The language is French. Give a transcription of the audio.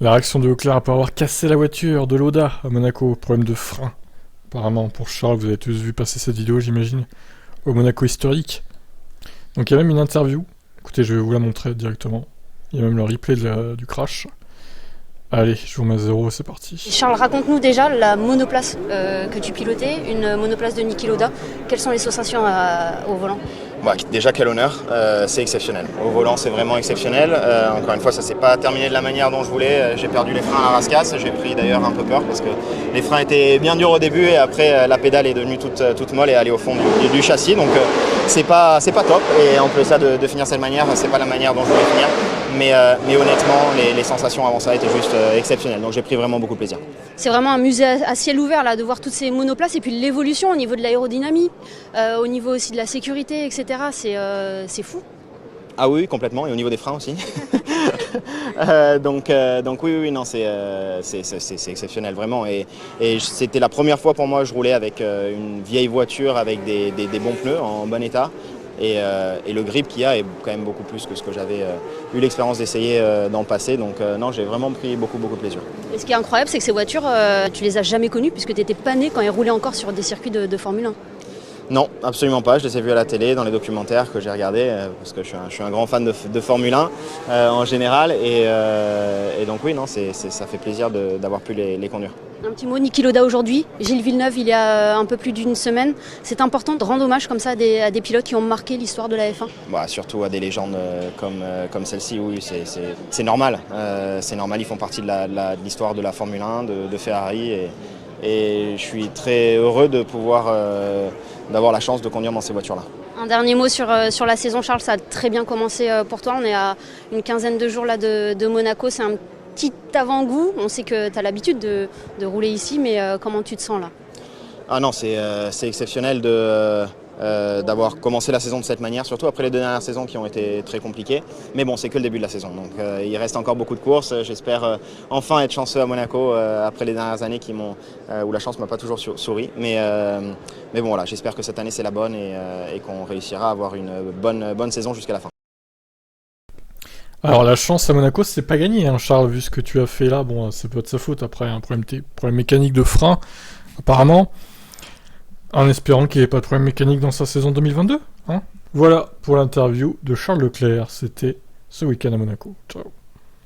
La réaction de Leclerc après avoir cassé la voiture de Loda à Monaco, problème de frein. Apparemment, pour Charles, vous avez tous vu passer cette vidéo, j'imagine, au Monaco historique. Donc il y a même une interview. Écoutez, je vais vous la montrer directement. Il y a même le replay du crash. Allez, je vous mets à 0, c'est parti. Charles, raconte-nous déjà la monoplace que tu pilotais, une monoplace de Niki Lauda. Quelles sont les sensations au volant? Déjà, quel honneur, c'est exceptionnel. Au volant, c'est vraiment exceptionnel. Encore une fois, ça ne s'est pas terminé de la manière dont je voulais. J'ai perdu les freins à la rascasse. J'ai pris d'ailleurs un peu peur parce que les freins étaient bien durs au début et après, la pédale est devenue toute molle et allée au fond du châssis. Donc, c'est pas top. Et en plus ça, de finir cette manière, c'est pas la manière dont je voulais finir. Mais honnêtement, les sensations avant ça étaient juste exceptionnelles. Donc, j'ai pris vraiment beaucoup de plaisir. C'est vraiment un musée à ciel ouvert là, de voir toutes ces monoplaces et puis l'évolution au niveau de l'aérodynamie, au niveau aussi de la sécurité, etc. C'est fou. Ah oui, complètement, et au niveau des freins aussi. Donc oui, non, c'est exceptionnel vraiment. Et c'était la première fois pour moi que je roulais avec une vieille voiture avec des bons pneus en bon état. Et le grip qu'il y a est quand même beaucoup plus que ce que j'avais eu l'expérience d'essayer dans le passé. Donc non, j'ai vraiment pris beaucoup de plaisir. Et ce qui est incroyable, c'est que ces voitures, tu les as jamais connues puisque tu n'étais pas né quand elles roulaient encore sur des circuits de Formule 1. Non, absolument pas. Je les ai vus à la télé, dans les documentaires que j'ai regardés, parce que je suis un grand fan de Formule 1 en général. Et donc oui, non, ça fait plaisir d'avoir pu les conduire. Un petit mot, Niki Lauda aujourd'hui, Gilles Villeneuve il y a un peu plus d'une semaine. C'est important de rendre hommage comme ça à des pilotes qui ont marqué l'histoire de la F1. Surtout à des légendes comme celle-ci, oui, c'est normal. C'est normal, ils font partie de l'histoire de la Formule 1, de Ferrari. Et je suis très heureux de pouvoir d'avoir la chance de conduire dans ces voitures-là. Un dernier mot sur la saison, Charles, ça a très bien commencé pour toi. On est à une quinzaine de jours là, de Monaco, c'est un petit avant-goût. On sait que tu as l'habitude de rouler ici, mais comment tu te sens là? Ah non, c'est exceptionnel d'avoir commencé la saison de cette manière, surtout après les deux dernières saisons qui ont été très compliquées. Mais bon, c'est que le début de la saison, donc il reste encore beaucoup de courses. J'espère enfin être chanceux à Monaco après les dernières années où la chance ne m'a pas toujours souri. Mais bon, voilà, j'espère que cette année c'est la bonne et qu'on réussira à avoir une bonne saison jusqu'à la fin. Alors la chance à Monaco, c'est pas gagné, hein, Charles, vu ce que tu as fait là. Bon, c'est pas de sa faute, après un problème mécanique de frein, apparemment. En espérant qu'il n'y ait pas de problème mécanique dans sa saison 2022. Hein. Voilà pour l'interview de Charles Leclerc. C'était ce week-end à Monaco. Ciao.